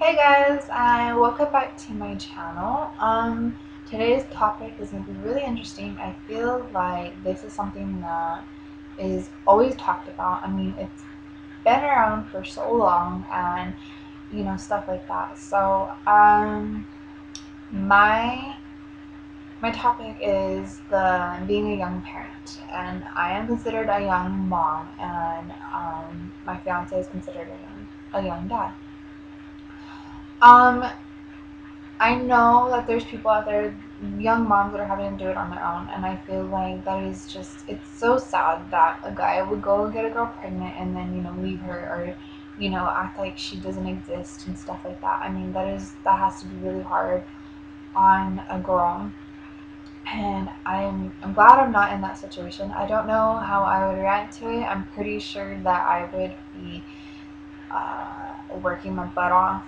Hey guys, and welcome back to my channel. Today's topic is going to be really interesting. I feel like this is something that is always talked about. I mean, it's been around for so long, and stuff like that. My my topic is the being a young parent, and I am considered a young mom, and my fiance is considered a young dad. Um, I know that there's people out there, young moms that are having to do it on their own, and I feel like that is just, it's so sad that a guy would go and get a girl pregnant and then, leave her or, act like she doesn't exist and stuff like that. I mean, that has to be really hard on a girl. And I'm glad I'm not in that situation. I don't know how I would react to it. I'm pretty sure that I would be working my butt off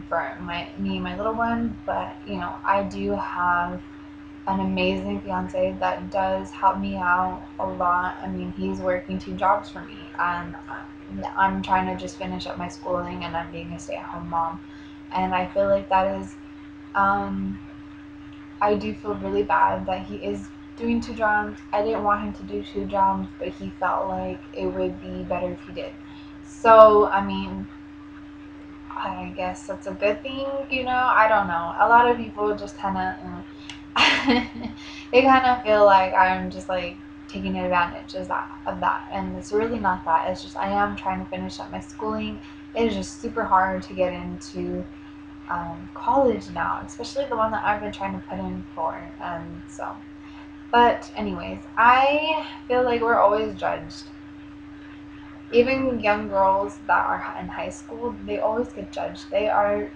for me and my little one. But I do have an amazing fiance that does help me out a lot. I mean, he's working two jobs for me, and I'm trying to just finish up my schooling, and I'm being a stay-at-home mom. And I feel like that is, I do feel really bad that he is doing two jobs. I didn't want him to do two jobs, but he felt like it would be better if he did. So, I mean, I guess that's a good thing, I don't know. A lot of people just kind of, they kind of feel like I'm just like taking advantage of that, and it's really not that. It's just I am trying to finish up my schooling. It is just super hard to get into college now, especially the one that I've been trying to put in for, and so. But anyways, I feel like we're always judged. Even young girls that are in high school, they always get judged. They are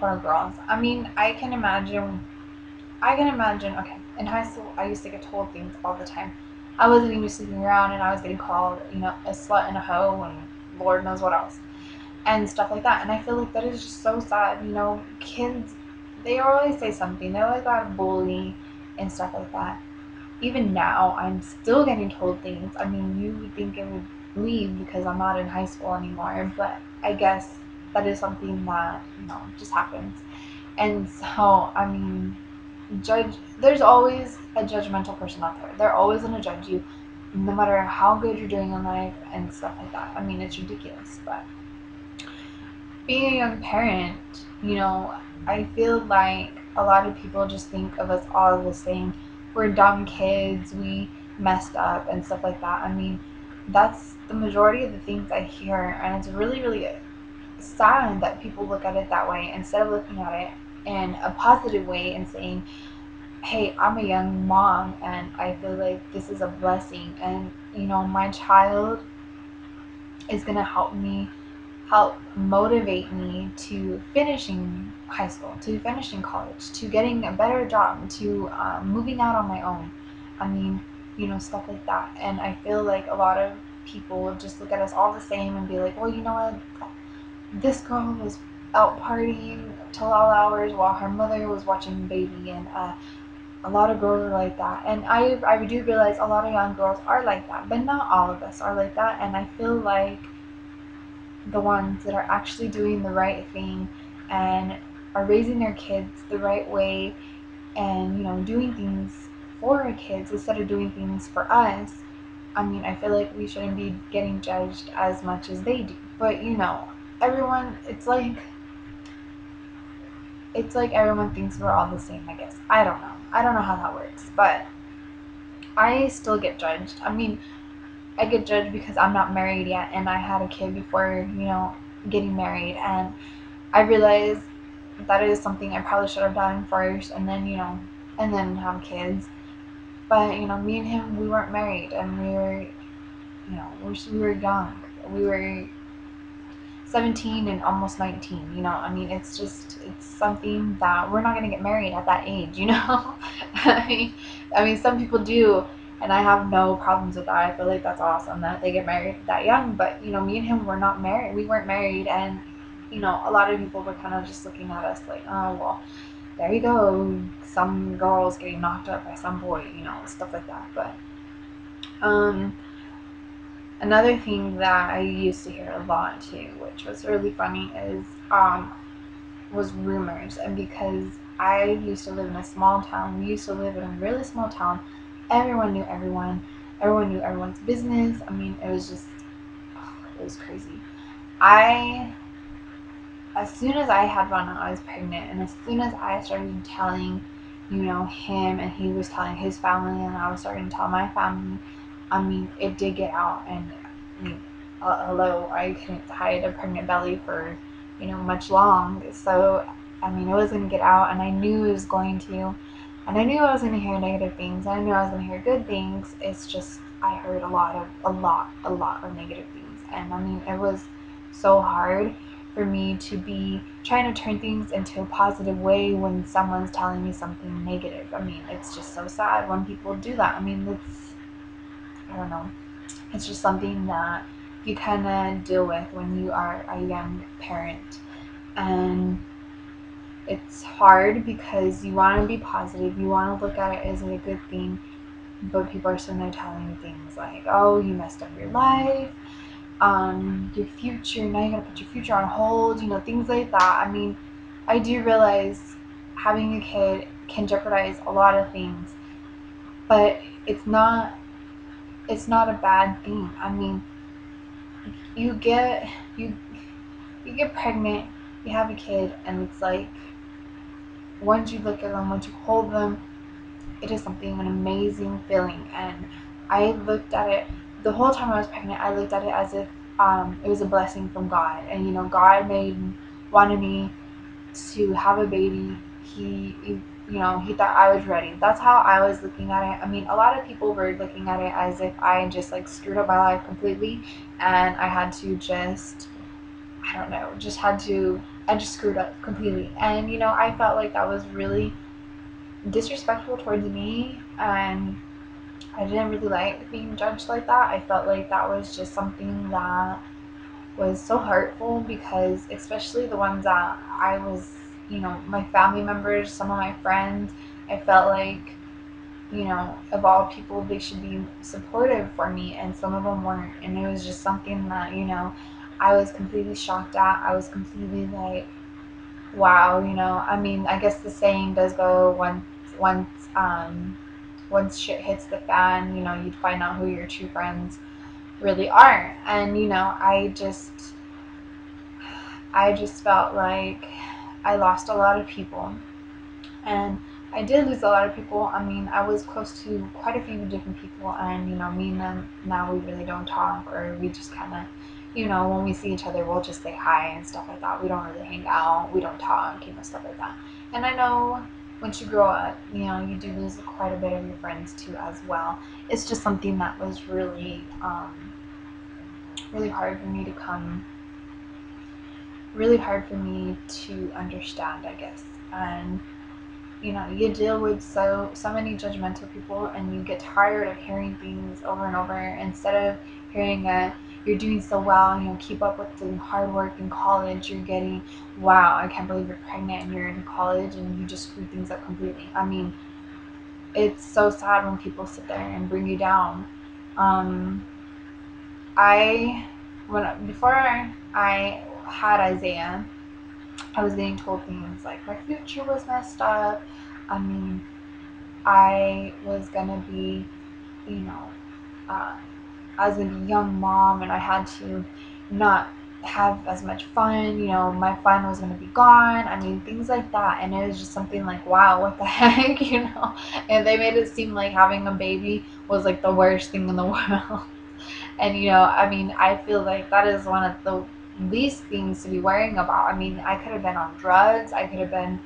poor girls. I mean, I can imagine, okay, in high school, I used to get told things all the time. I wasn't even sleeping around, and I was getting called, a slut and a hoe, and Lord knows what else, and stuff like that. And I feel like that is just so sad. Kids, they always say something. They always got to bully and stuff like that. Even now, I'm still getting told things. I mean, you would think it would leave because I'm not in high school anymore, but I guess that is something that, just happens. And so, I mean, there's always a judgmental person out there. They're always going to judge you, no matter how good you're doing in life and stuff like that. I mean, it's ridiculous, but being a young parent, I feel like a lot of people just think of us all the same. We're dumb kids, we messed up and stuff like that. I mean, that's the majority of the things I hear, and it's really, really sad that people look at it that way instead of looking at it in a positive way and saying, hey, I'm a young mom and I feel like this is a blessing, and my child is going to help motivate me to finishing high school, to finishing college, to getting a better job, to moving out on my own. I mean, stuff like that. And I feel like a lot of people just look at us all the same and be like, well, you know what? This girl was out partying till all hours while her mother was watching baby, and a lot of girls are like that. And I do realize a lot of young girls are like that, but not all of us are like that. And I feel like the ones that are actually doing the right thing and are raising their kids the right way, and doing things for our kids instead of doing things for us. I mean, I feel like we shouldn't be getting judged as much as they do. But everyone, it's like everyone thinks we're all the same, I guess. I don't know how that works, but I still get judged. I mean, I get judged because I'm not married yet, and I had a kid before, getting married, and I realized that is something I probably should have done first, and then, and then have kids. But, me and him, we weren't married, and we were, we were young. We were 17 and almost 19, I mean, it's something that we're not going to get married at that age. I mean, some people do, and I have no problems with that. I feel like that's awesome that they get married that young, but me and him were not married. We weren't married, and a lot of people were kind of just looking at us like, oh, well, there you go, some girls getting knocked up by some boy, stuff like that. But Another thing that I used to hear a lot too, which was really funny, is was rumors. And because I used to live in a small town, we used to live in a really small town. Everyone knew everyone. Everyone knew everyone's business. I mean, it was just, it was crazy. I, as soon as I had found out I was pregnant, and as soon as I started telling, him, and he was telling his family, and I was starting to tell my family, I mean, it did get out. And I mean, hello, I couldn't hide a pregnant belly for, much long. So, I mean, it was going to get out, and I knew it was going to. And I knew I was going to hear negative things. I knew I was going to hear good things. It's just, I heard a lot of negative things. And I mean, it was so hard for me to be trying to turn things into a positive way when someone's telling me something negative. I mean, it's just so sad when people do that. I mean, I don't know. It's just something that you kind of deal with when you are a young parent. And it's hard because you want to be positive. You want to look at it as a good thing. But people are sitting there telling you things like, oh, you messed up your life. Your future, now you gotta put your future on hold, things like that. I mean, I do realize having a kid can jeopardize a lot of things, but it's not a bad thing. I mean, you get you you get pregnant, you have a kid, and it's like, once you look at them, once you hold them, it is an amazing feeling. And I looked at it the whole time I was pregnant. I looked at it as if it was a blessing from God, and God wanted me to have a baby. He thought I was ready. That's how I was looking at it. I mean, a lot of people were looking at it as if I just like screwed up my life completely, and I had to just, I don't know, I just screwed up completely. And I felt like that was really disrespectful towards me, and I didn't really like being judged like that. I felt like that was just something that was so hurtful, because especially the ones that I was, my family members, some of my friends, I felt like, of all people, they should be supportive for me, and some of them weren't. And it was just something that, I was completely shocked at. I was completely like, wow, I mean, I guess the saying does go, once um once shit hits the fan, you'd find out who your true friends really are. And I just felt like I lost a lot of people. And I did lose a lot of people. I mean, I was close to quite a few different people, and me and them now, we really don't talk, or we just kind of, when we see each other, we'll just say hi and stuff like that. We don't really hang out, we don't talk, stuff like that. And I know once you grow up, you do lose quite a bit of your friends too as well. It's just something that was really hard for me to come, really hard for me to understand, I guess. And you deal with so many judgmental people, and you get tired of hearing things over and over, instead of hearing that you're doing so well, keep up with the hard work in college. You're getting, wow, I can't believe you're pregnant and you're in college and you just screwed things up completely. I mean, it's so sad when people sit there and bring you down. um I before I had Isaiah, I was getting told things like my future was messed up. I mean, I was gonna be, you know, uh, I was gonna be a young mom, and I had to not have as much fun. My fun was gonna be gone. I mean, things like that. And it was just something like, wow, what the heck, And they made it seem like having a baby was like the worst thing in the world. And I mean, I feel like that is one of the least things to be worrying about. I mean, I could have been on drugs. I could have been,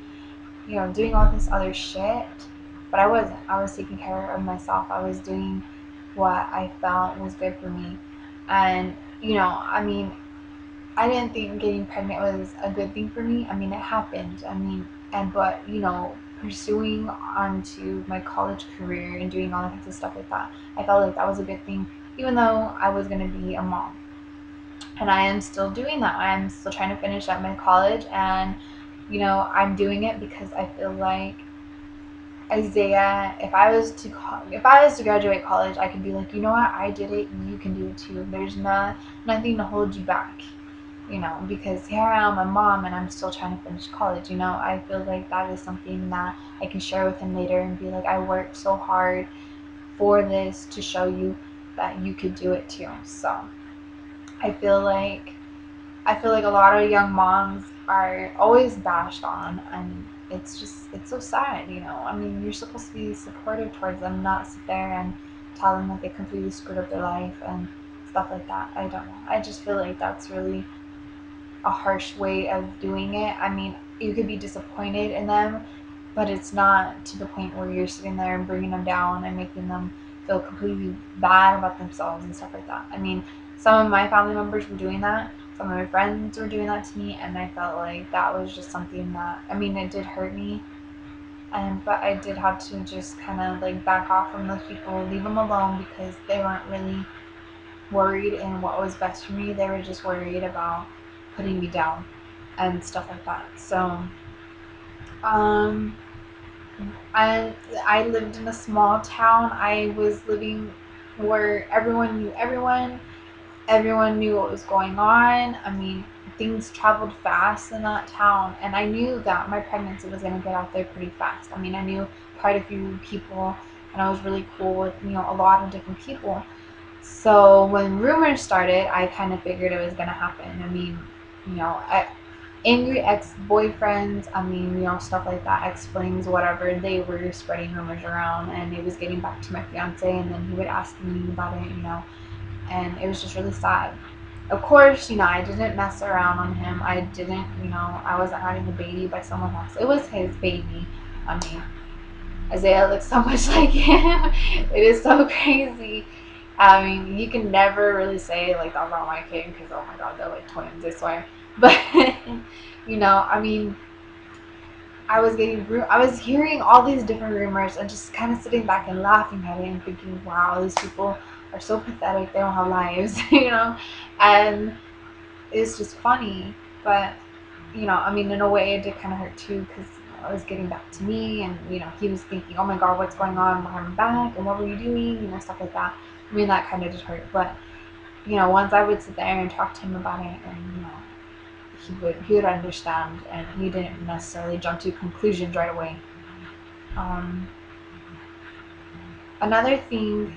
doing all this other shit. But I wasn't. I was taking care of myself. I was doing what I felt was good for me. And, I mean, I didn't think getting pregnant was a good thing for me. I mean, it happened. I mean, but, pursuing onto my college career and doing all kinds of stuff like that, I felt like that was a good thing, even though I was going to be a mom. And I am still doing that. I'm still trying to finish up my college, and I'm doing it because I feel like Isaiah, if I was to graduate college, I could be like, you know what, I did it, you can do it too. There's nothing to hold you back, because here I am, a mom, and I'm still trying to finish college. I feel like that is something that I can share with him later and be like, I worked so hard for this to show you that you could do it too. So I feel like I feel like a lot of young moms are always bashed on, and it's so sad. I mean, you're supposed to be supportive towards them, not sit there and tell them that they completely screwed up their life and stuff like that. I don't know. I just feel like that's really a harsh way of doing it. I mean, you could be disappointed in them, but it's not to the point where you're sitting there and bringing them down and making them feel completely bad about themselves and stuff like that. I mean, some of my family members were doing that. Some of my friends were doing that to me, and I felt like that was just something that, I mean, it did hurt me. But I did have to just kind of like back off from those people, leave them alone, because they weren't really worried in what was best for me. They were just worried about putting me down and stuff like that. So, um, I lived in a small town. I was living where everyone knew everyone. Everyone knew what was going on. I mean, things traveled fast in that town, and I knew that my pregnancy was going to get out there pretty fast. I mean, I knew quite a few people, and I was really cool with a lot of different people. So when rumors started, I kind of figured it was going to happen. I mean, angry ex-boyfriends, I mean, stuff like that, ex-flings, whatever, they were spreading rumors around, and it was getting back to my fiance, and then he would ask me about it, and it was just really sad. Of course, I didn't mess around on him. I didn't, I wasn't having a baby by someone else. It was his baby. I mean, Isaiah looks so much like him. It is so crazy. I mean, you can never really say like that's not my kid, because oh my god, they're like twins, I swear. But I mean, I was hearing all these different rumors and just kind of sitting back and laughing at it and thinking, wow, these people are so pathetic. They don't have lives, and it's just funny. But I mean, in a way, it did kind of hurt too, because it was getting back to me, and he was thinking, oh my god, what's going on behind my back, and what were you doing, stuff like that. I mean, that kind of did hurt. But once I would sit there and talk to him about it, and he would understand, and he didn't necessarily jump to conclusions right away. Um, Another thing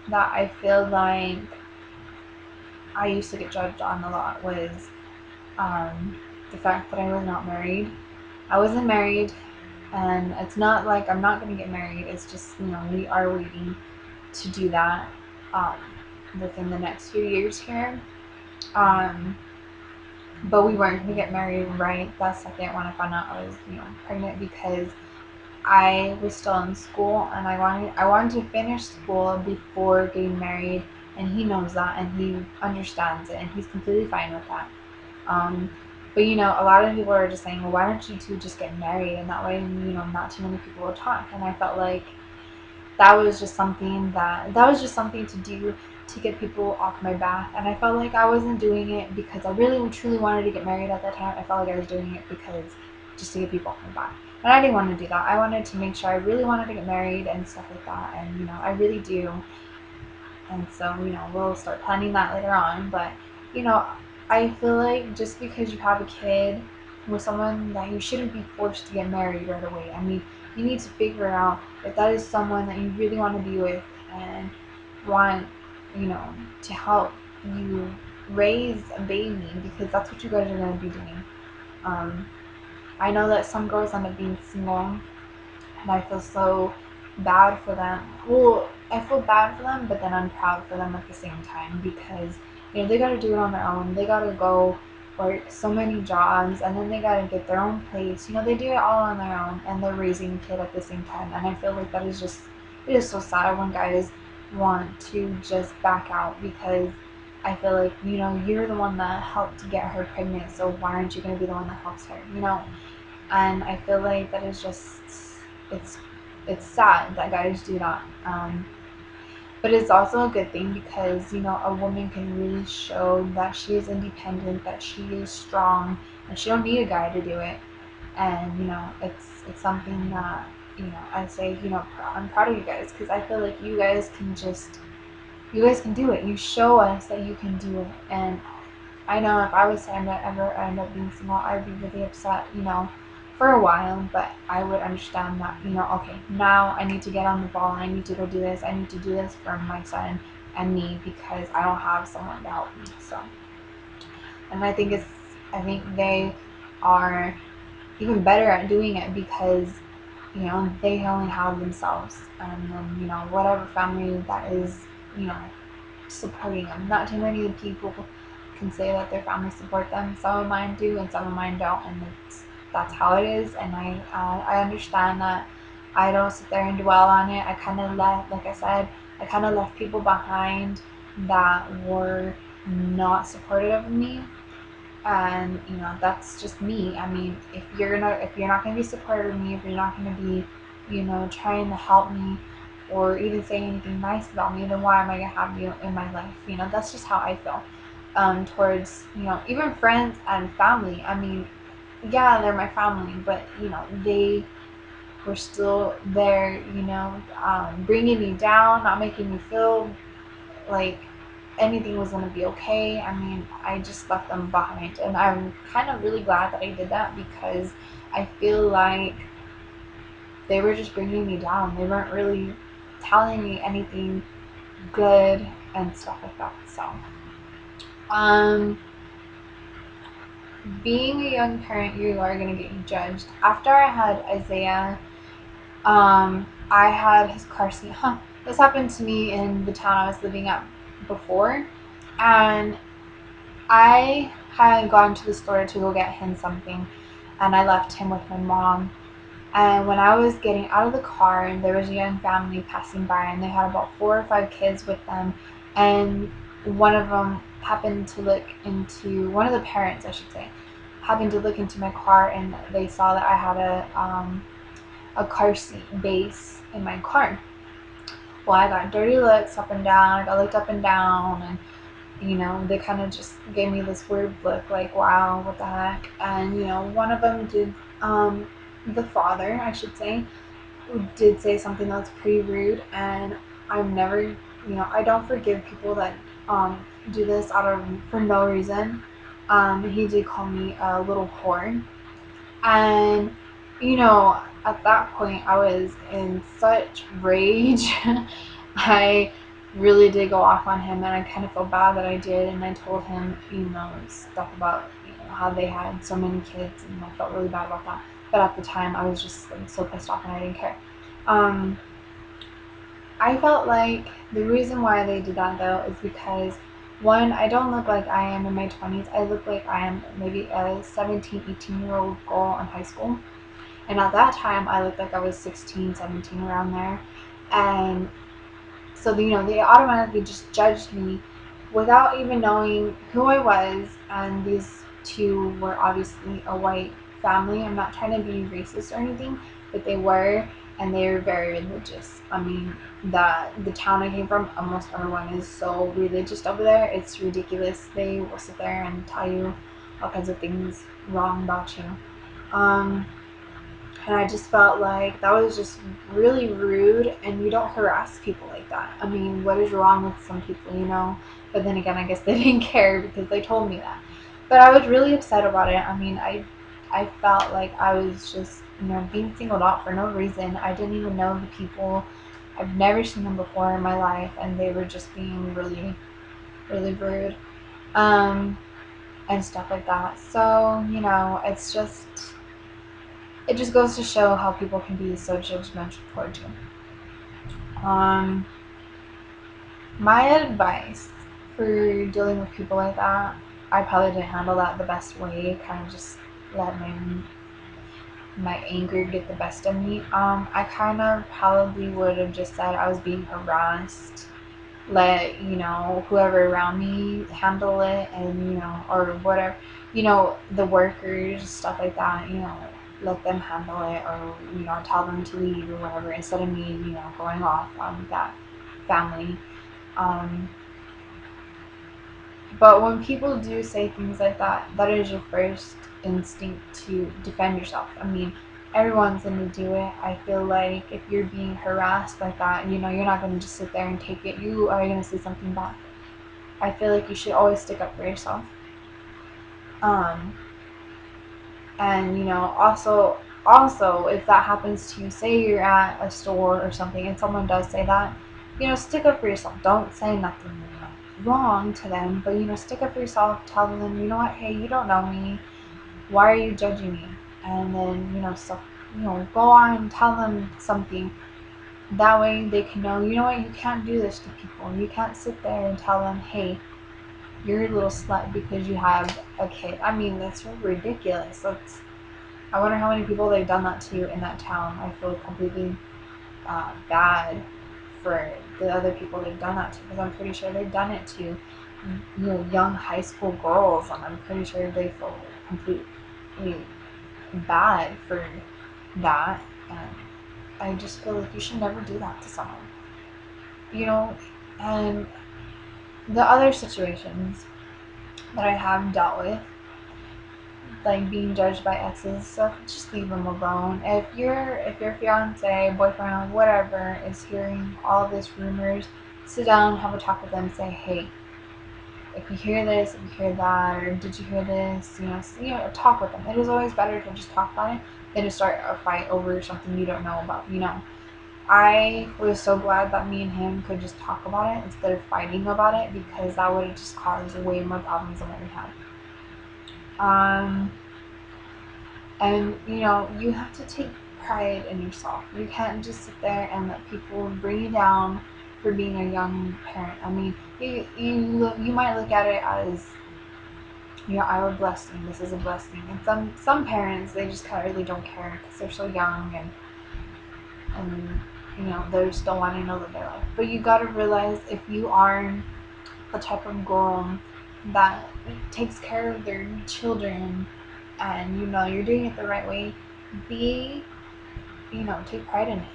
that I feel like I used to get judged on a lot was the fact that I was not married. I wasn't married, and it's not like I'm not going to get married. It's just, we are waiting to do that um, within the next few years here. But we weren't going to get married right that second when I found out I was, pregnant, because I was still in school, and I wanted to finish school before getting married, and he knows that, and he understands it, and he's completely fine with that. Um, but a lot of people are just saying, well, why don't you two just get married, and that way, not too many people will talk. And I felt like that was just something to do to get people off my back, and I felt like I wasn't doing it because I really truly wanted to get married at that time. I felt like I was doing it because just to get people off my back, and I didn't want to do that. I wanted to make sure I really wanted to get married and stuff like that, and I really do. And so we'll start planning that later on. But you know I feel like just because you have a kid with someone, that you shouldn't be forced to get married right away. I mean, you need to figure out if that is someone that you really want to be with, and want, to help you raise a baby, because that's what you guys are going to be doing. Um, I know that some girls end up being single, and I feel so bad for them. Well, I feel bad for them, but then I'm proud for them at the same time, because they got to do it on their own. They got to go work so many jobs, and then they got to get their own place. They do it all on their own, and they're raising a kid at the same time. And I feel like it is so sad when guys want to just back out, because I feel like you're the one that helped to get her pregnant, so why aren't you going to be the one that helps her? And I feel like that is just, it's it's sad that guys do that. But it's also a good thing, because a woman can really show that she is independent, that she is strong, and she don't need a guy to do it. And it's something that I say, I'm proud of you guys, because I feel like you guys can do it. You show us that you can do it. And I know if I was to ever end up being single, I'd be really upset, for a while, but I would understand that, okay, now I need to get on the ball and I need to go do this. I need to do this for my son and me, because I don't have someone to help me. So, and I think they are even better at doing it, because they only have themselves, and then whatever family that is you know supporting them. Not too many people can say that their family support them. Some of mine do, and some of mine don't, and that's how it is. And I understand that. I don't sit there and dwell on it. I kind of left, like I said, I kind of left people behind that were not supportive of me, and that's just me. I mean, if you're not gonna be supportive of me, if you're not gonna be trying to help me or even say anything nice about me, then why am I gonna have you in my life? That's just how I feel towards even friends and family. I mean, yeah, they're my family, but they were still there, bringing me down, not making me feel like anything was going to be okay. I mean, I just left them behind, and I'm kind of really glad that I did that, because I feel like they were just bringing me down. They weren't really telling me anything good and stuff like that. So, um, being a young parent, you are going to get judged. After I had Isaiah, I had his car seat. This happened to me in the town I was living at before, and I had gone to the store to go get him something, and I left him with my mom. And when I was getting out of the car, and there was a young family passing by, and they had about 4 or 5 kids with them, and one of them happened to look into, one of the parents, I should say, happened to look into my car, and they saw that I had a car seat base in my car. Well, I got dirty looks up and down. I got looked up and down, and they kind of just gave me this weird look, like, wow, what the heck? And one of them did, the father, I should say, did say something that's pretty rude, and I'm never, I don't forgive people that do this for no reason. He did call me a little whore, and at that point I was in such rage. I really did go off on him, and I kind of felt bad that I did, and I told him stuff about how they had so many kids, and I felt really bad about that. But at the time I was just like so pissed off, and I didn't care. I felt like the reason why they did that, though, is because, one, I don't look like I am in my 20s. I look like I am maybe a 17, 18-year-old girl in high school. And at that time, I looked like I was 16, 17, around there. And so, they automatically just judged me without even knowing who I was. And these two were obviously a white family. I'm not trying to be racist or anything, but they were, and they were very religious. I mean, the town I came from, almost everyone is so religious over there. It's ridiculous. They will sit there and tell you all kinds of things wrong about you. And I just felt like that was just really rude, and you don't harass people like that. I mean, what is wrong with some people, But then again, I guess they didn't care because they told me that. But I was really upset about it. I mean, I felt like I was just, being singled out for no reason. I didn't even know the people. I've never seen them before in my life, and they were just being really, really rude, and stuff like that. So, it just goes to show how people can be so judgmental towards you. My advice for dealing with people like that, I probably didn't handle that the best way. Kind of just let my anger get the best of me. I kind of probably would have just said I was being harassed. Let whoever around me handle it, and or whatever, the workers, stuff like that, let them handle it, or tell them to leave or whatever, instead of me going off on that family. But when people do say things like that, that is your first instinct to defend yourself. I mean, everyone's gonna do it. I feel like if you're being harassed like that, you're not gonna just sit there and take it. You are gonna say something back. I feel like you should always stick up for yourself. And also if that happens to you, say you're at a store or something and someone does say that, stick up for yourself. Don't say nothing wrong to them, but stick up for yourself. Tell them, you know what, hey, you don't know me, why are you judging me? And then go on and tell them something. That way they can know, you know what, you can't do this to people. You can't sit there and tell them, hey, you're a little slut because you have a kid. I mean, that's ridiculous. I wonder how many people they've done that to in that town. I feel completely bad for the other people they've done that to, because I'm pretty sure they've done it to young high school girls, and I'm pretty sure they feel completely bad for that. And I just feel like you should never do that to someone. And the other situations that I have dealt with, like being judged by exes and stuff, just leave them alone. If your fiance, boyfriend, whatever is hearing all of these rumors, sit down, have a talk with them, say, hey, if you hear this, if you hear that, or did you hear this, talk with them. It is always better to just talk about it than to start a fight over something you don't know about. I was so glad that me and him could just talk about it instead of fighting about it, because that would have just caused way more problems than what we had. And you have to take pride in yourself. You can't just sit there and let people bring you down for being a young parent. I mean, you might look at it as, I'm a blessing. This is a blessing. And some parents, they just kind of really don't care because they're so young, and they're still wanting to live their life. But you got to realize, if you are the type of girl that takes care of their children, and you're doing it the right way, take pride in it.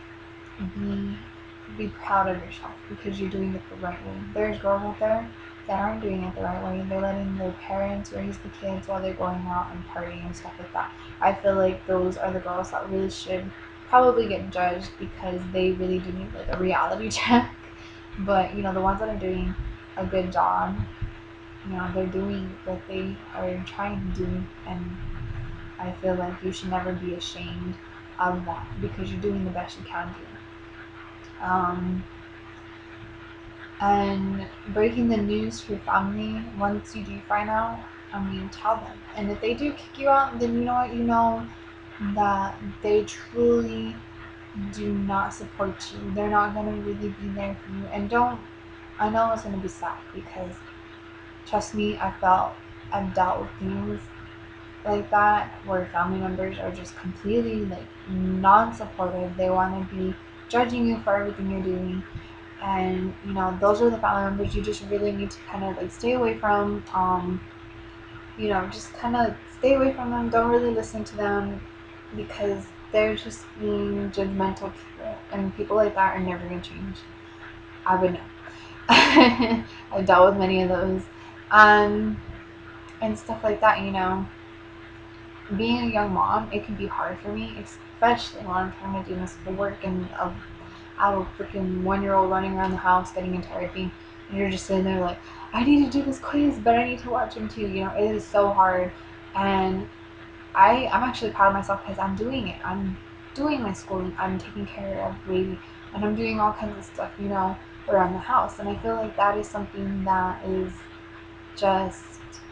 Be proud of yourself because you're doing it the right way. There's girls out there that aren't doing it the right way. They're letting their parents raise the kids while they're going out and partying and stuff like that. I feel like those are the girls that really should probably get judged, because they really do need like a reality check. But the ones that are doing a good job, they're doing what they are trying to do, and I feel like you should never be ashamed of that, because you're doing the best you can do. And breaking the news to your family once you do find out, tell them. And if they do kick you out, then you know what, that they truly do not support you. They're not going to really be there for you. And I know it's going to be sad, because trust me, I've dealt with things like that where family members are just completely like non-supportive. They want to be judging you for everything you're doing, and those are the family members you just really need to kind of like stay away from. Just kind of stay away from them. Don't really listen to them, because they're just being judgmental people, and people like that are never going to change. I would know. I've dealt with many of those, and stuff like that. Being a young mom, it can be hard for me, especially when I'm trying to do my schoolwork, and I have a freaking 1-year-old running around the house getting into everything, and you're just sitting there like, I need to do this quiz, but I need to watch him too. It is so hard, and I'm actually proud of myself because I'm doing it. I'm doing my schooling, I'm taking care of baby, and I'm doing all kinds of stuff, around the house, and I feel like that is something that is just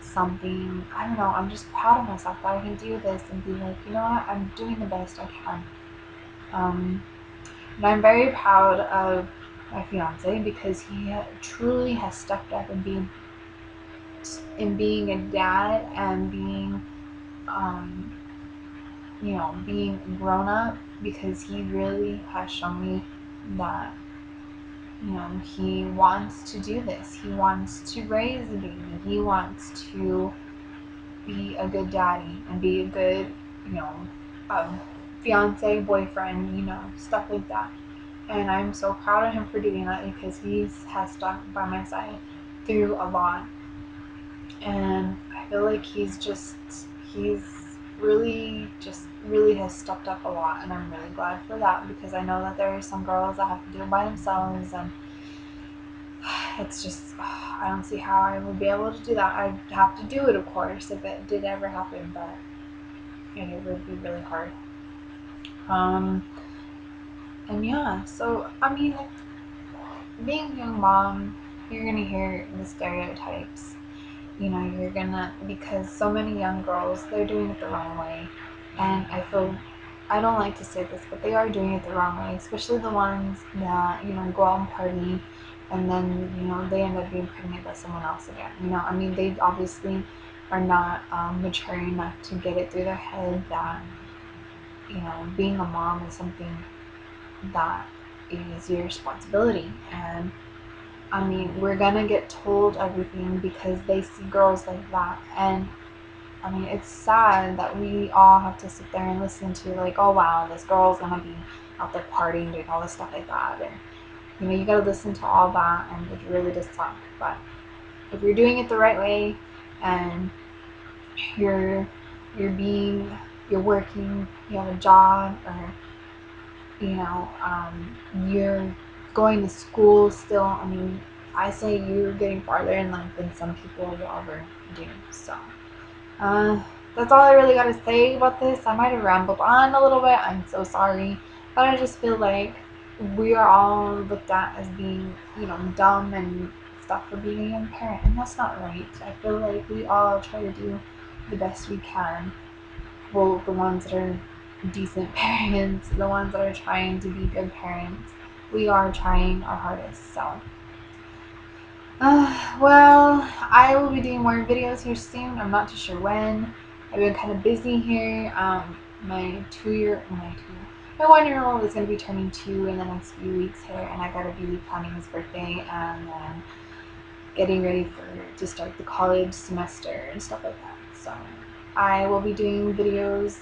something, I don't know, I'm just proud of myself that I can do this and be like, you know what, I'm doing the best I can. And I'm very proud of my fiance, because he truly has stepped up in being a dad, and being being grown up, because he really has shown me that he wants to do this. He wants to raise a baby. He wants to be a good daddy and be a good, fiance, boyfriend, stuff like that. And I'm so proud of him for doing that, because he has stuck by my side through a lot. And I feel like he's really has stepped up a lot, and I'm really glad for that, because I know that there are some girls that have to do it by themselves, and it's just, I don't see how I would be able to do that. I'd have to do it, of course, if it did ever happen, but it would be really hard. And yeah, so I mean, like, being a young mom, you're gonna hear the stereotypes. You're gonna, because so many young girls, they're doing it the wrong way. And I don't like to say this, but they are doing it the wrong way, especially the ones that, go out and party, and then, they end up being pregnant by someone else again. I mean, they obviously are not mature enough to get it through their head that, being a mom is something that is your responsibility. And I mean, we're gonna get told everything because they see girls like that. And I mean, it's sad that we all have to sit there and listen to, like, oh wow, this girl's gonna be out there partying, doing all this stuff like that. And you gotta listen to all that, and it really does suck. But if you're doing it the right way, and you're you're working, you have a job, or you're going to school still, I mean, I say you're getting farther in life than some people will ever do. So, that's all I really got to say about this. I might have rambled on a little bit. I'm so sorry. But I just feel like we are all looked at as being, dumb and stuff for being a young parent. And that's not right. I feel like we all try to do the best we can. Well, the ones that are decent parents, the ones that are trying to be good parents, we are trying our hardest. So, well, I will be doing more videos here soon. I'm not too sure when. I've been kind of busy here. My 1-year-old is going to be turning 2 in the next few weeks here, and I got to be planning his birthday and then getting ready to start the college semester and stuff like that. So I will be doing videos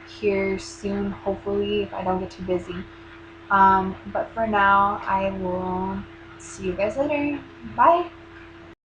here soon, hopefully, if I don't get too busy. But for now, I will see you guys later. Bye!